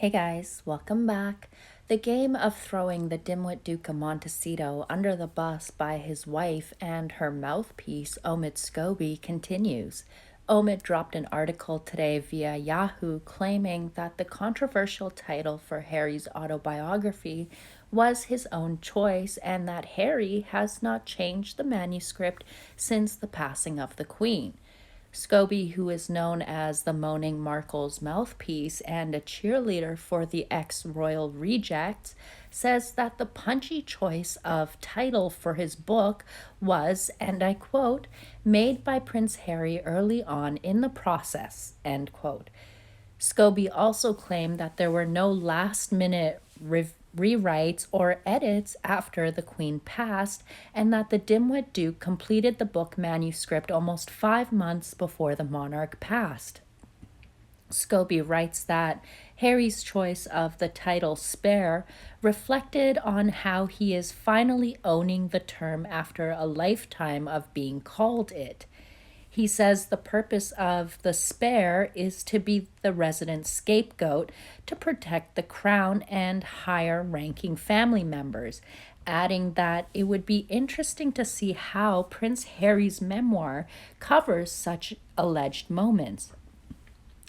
Hey guys, welcome back. The game of throwing the dimwit Duke of Montecito under the bus by his wife and her mouthpiece, Omid Scobie, continues. Omid dropped an article today via Yahoo claiming that the controversial title for Harry's autobiography was his own choice and that Harry has not changed the manuscript since the passing of the Queen. Scobie, who is known as the Moaning Markle's mouthpiece and a cheerleader for the ex-royal rejects, says that the punchy choice of title for his book was, and I quote, made by Prince Harry early on in the process, end quote. Scobie also claimed that there were no last-minute rewrites or edits after the Queen passed, and that the Dimwit Duke completed the book manuscript almost 5 months before the monarch passed. Scobie writes that Harry's choice of the title Spare reflected on how he is finally owning the term after a lifetime of being called it. He says the purpose of the spare is to be the resident scapegoat to protect the crown and higher ranking family members, adding that it would be interesting to see how Prince Harry's memoir covers such alleged moments.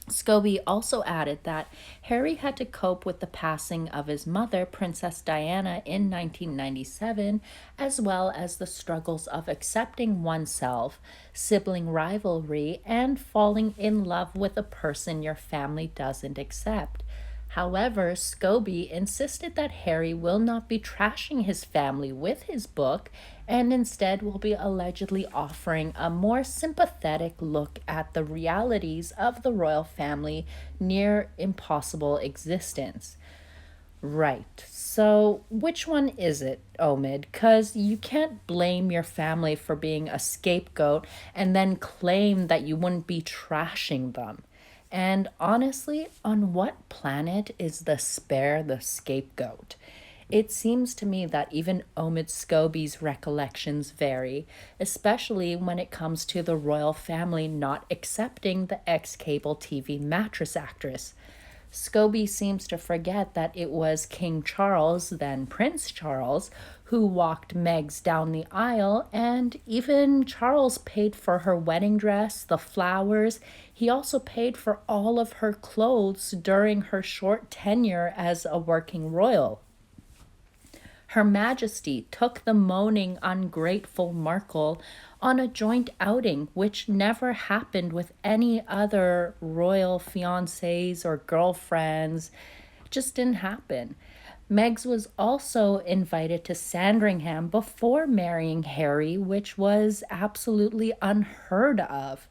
Scobie also added that Harry had to cope with the passing of his mother, Princess Diana, in 1997, as well as the struggles of accepting oneself, sibling rivalry, and falling in love with a person your family doesn't accept. However, Scobie insisted that Harry will not be trashing his family with his book and instead will be allegedly offering a more sympathetic look at the realities of the royal family near impossible existence. Right. So, which one is it, Omid? Because you can't blame your family for being a scapegoat and then claim that you wouldn't be trashing them. And honestly, on what planet is the spare the scapegoat? It seems to me that even Omid Scobie's recollections vary, especially when it comes to the royal family not accepting the ex-cable TV mattress actress. Scobie seems to forget that it was King Charles, then Prince Charles, who walked Megs down the aisle, and even Charles paid for her wedding dress, the flowers. He also paid for all of her clothes during her short tenure as a working royal. Her Majesty took the moaning, ungrateful Markle on a joint outing, which never happened with any other royal fiancés or girlfriends. It just didn't happen. Megs was also invited to Sandringham before marrying Harry, which was absolutely unheard of.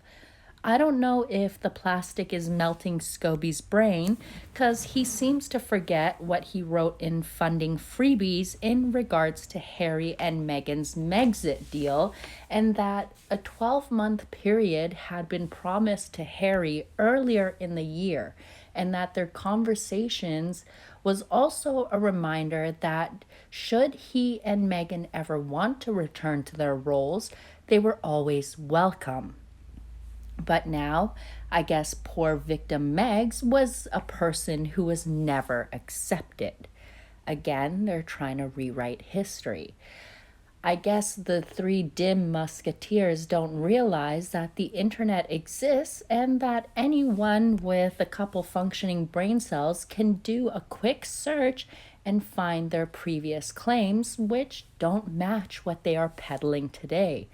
I don't know if the plastic is melting Scobie's brain because he seems to forget what he wrote in Funding Freebies in regards to Harry and Meghan's Megxit deal, and that a 12-month period had been promised to Harry earlier in the year, and that their conversations was also a reminder that should he and Meghan ever want to return to their roles, they were always welcome. But now, I guess poor victim Megs was a person who was never accepted. Again, they're trying to rewrite history. I guess the three dim musketeers don't realize that the internet exists and that anyone with a couple functioning brain cells can do a quick search and find their previous claims, which don't match what they are peddling today.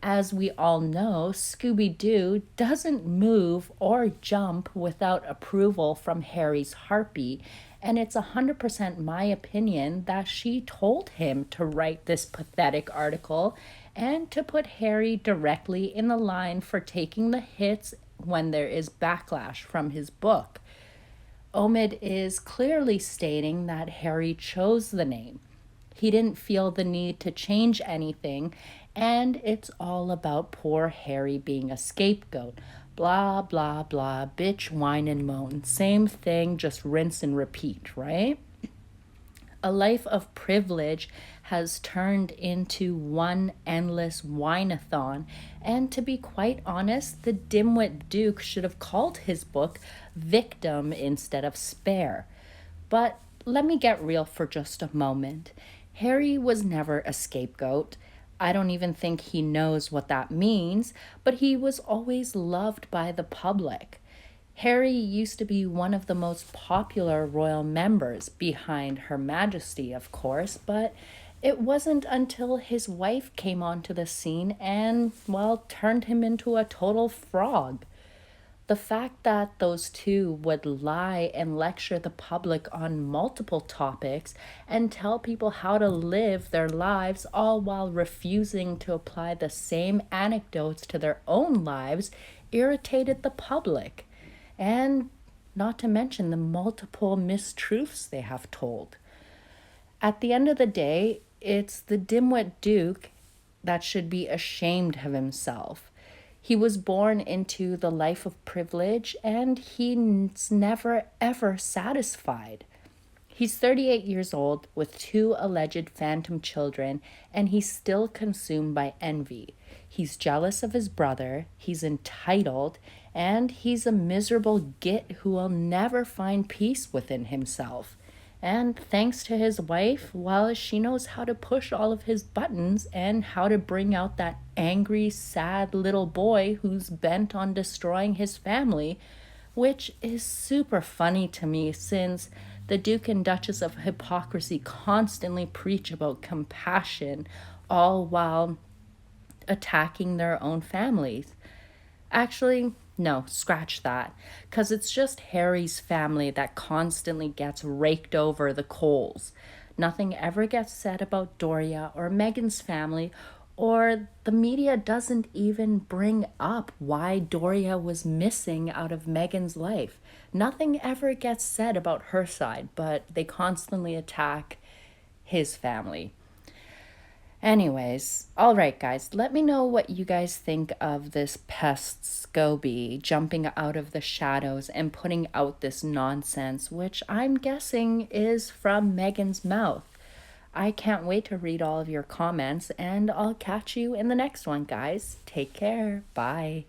As we all know, Scooby-Doo doesn't move or jump without approval from Harry's harpy, and it's 100% my opinion that she told him to write this pathetic article and to put Harry directly in the line for taking the hits when there is backlash from his book. Omid is clearly stating that Harry chose the name. He didn't feel the need to change anything, and it's all about poor Harry being a scapegoat. Blah, blah, blah, bitch, whine, and moan. Same thing, just rinse and repeat, right? A life of privilege has turned into one endless whine-a-thon, and to be quite honest, the dimwit Duke should have called his book Victim instead of Spare. But let me get real for just a moment. Harry was never a scapegoat. I don't even think he knows what that means, but he was always loved by the public. Harry used to be one of the most popular royal members, behind Her Majesty, of course, but it wasn't until his wife came onto the scene and, well, turned him into a total frog. The fact that those two would lie and lecture the public on multiple topics and tell people how to live their lives, all while refusing to apply the same anecdotes to their own lives, irritated the public. And not to mention the multiple mistruths they have told. At the end of the day, it's the dimwit Duke that should be ashamed of himself. He was born into the life of privilege and he's never ever satisfied. He's 38 years old with two alleged phantom children, and he's still consumed by envy. He's jealous of his brother, he's entitled, and he's a miserable git who will never find peace within himself. And thanks to his wife, well, she knows how to push all of his buttons and how to bring out that angry, sad little boy who's bent on destroying his family, which is super funny to me since the Duke and Duchess of Hypocrisy constantly preach about compassion, all while attacking their own families. Actually, no, scratch that, because it's just Harry's family that constantly gets raked over the coals. Nothing ever gets said about Doria or Meghan's family, or the media doesn't even bring up why Doria was missing out of Meghan's life. Nothing ever gets said about her side, but they constantly attack his family. Anyways, all right, guys, let me know what you guys think of this pest Scobie jumping out of the shadows and putting out this nonsense, which I'm guessing is from Meghan's mouth. I can't wait to read all of your comments, and I'll catch you in the next one, guys. Take care. Bye.